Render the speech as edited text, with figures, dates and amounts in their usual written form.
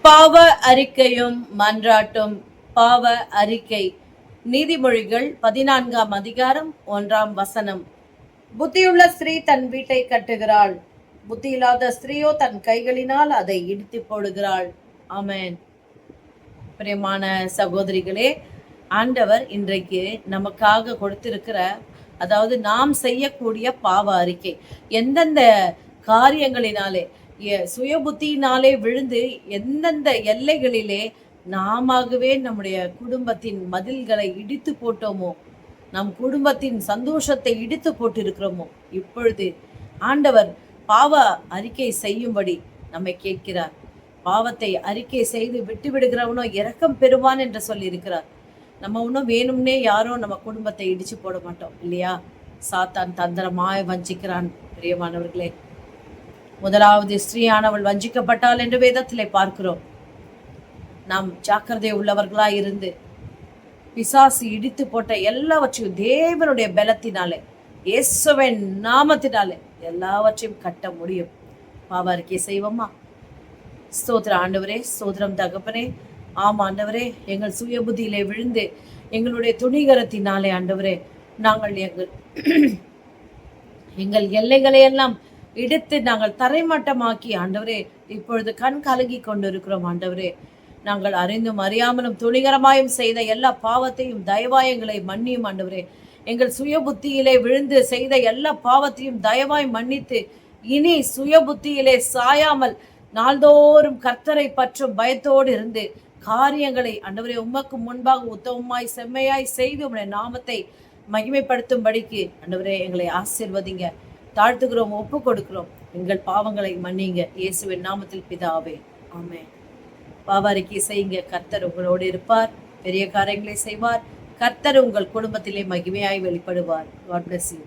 பாவ அறிக்கையும் மன்றாட்டும். பாவ அறிக்கை. நீதிமொழிகள் 14ஆம் அதிகாரம் 1ஆம் வசனம். புத்தியுள்ள ஸ்திரீ தன் வீட்டை கட்டுகிறாள், புத்தியில்லாத ஸ்திரீயோ தன் கைகளினால் அதை இடித்து போடுகிறாள். ஆமென். பிரியமான சகோதரிகளே, ஆண்டவர் இன்றைக்கு நமக்காக கொடுத்திருக்கிற, அதாவது நாம் செய்யக்கூடிய பாவ அறிக்கை, எந்தெந்த காரியங்களினாலே, சுய புத்தியினாலே விழுந்து எந்தெந்த எல்லைகளிலே நாமவே நம்முடைய குடும்பத்தின் மதில்களை இடித்து போட்டோமோ, நம் குடும்பத்தின் சந்தோஷத்தை இடித்து போட்டிருக்கிறோமோ, இப்பொழுது ஆண்டவர் பாவ அறிக்கை செய்யும்படி நம்மை கேட்கிறார். பாவத்தை அறிக்கை செய்து விட்டு விடுகிறவனோ இரக்கம் பெறுவான் என்று சொல்லி இருக்கிறார். நம்ம ஒன்றும் வேணும்னே யாரோ நம்ம குடும்பத்தை இடிச்சு போட மாட்டோம் இல்லையா? சாத்தான் தந்திரமாய் வஞ்சிக்கிறான். பிரியமானவர்களே, முதலாவது ஸ்திரீயானவள் வஞ்சிக்கப்பட்டாள் என்று வேதத்திலே பார்க்கிறோம். நாம் ஜாக்கிரதை உள்ளவர்களாய் இருந்து பிசாசு இடித்து போட்ட எல்லாவற்றையும் தேவனுடைய பலத்தினாலே, இயேசுவின் நாமத்தினாலே எல்லாவற்றையும் கட்ட முடியும். பாவ அறிக்கை செய்வோமா? ஸ்தோத்திர ஆண்டவரே, ஸ்தோத்திரம் தகப்பனே. ஆமா ஆண்டவரே, எங்கள் சுய புத்தியிலே விழுந்து எங்களுடைய துணிகரத்தினாலே ஆண்டவரே நாங்கள் எங்கள் எல்லைகளை எல்லாம் இடித்து நாங்கள் தரைமட்டமாக்கி ஆண்டவரே இப்பொழுது கண் கலங்கி கொண்டிருக்கிறோம். ஆண்டவரே, நாங்கள் அறிந்தும் அறியாமலும் துணிகரமாயும் செய்த எல்லா பாவத்தையும் தயவாயங்களை மன்னியும் ஆண்டவரே. எங்கள் சுய புத்தியிலே விழுந்து செய்த எல்லா பாவத்தையும் தயவாய் மன்னித்து இனி சுய புத்தியிலே சாயாமல் நாள்தோறும் கர்த்தரை பற்றும் பயத்தோடு இருந்து காரியங்களை ஆண்டவரே உமக்கு முன்பாக உத்தமமாய் செம்மையாய் செய்து உம்முடைய நாமத்தை மகிமைப்படுத்தும்படிக்கு ஆண்டவரே எங்களை ஆசீர்வதிங்க. தாழ்த்துகிறோம், ஒப்பு கொடுக்கிறோம். எங்கள் பாவங்களை மன்னிங்க இயேசுவின் நாமத்தில் பிதாவே, ஆமென். பாவ அறிக்கை செய்யுங்க. கர்த்தர் உங்களோடு இருப்பார், பெரிய காரியங்களை செய்வார். கர்த்தர் உங்கள் குடும்பத்திலே மகிமையாய் வெளிப்படுவார். God bless you.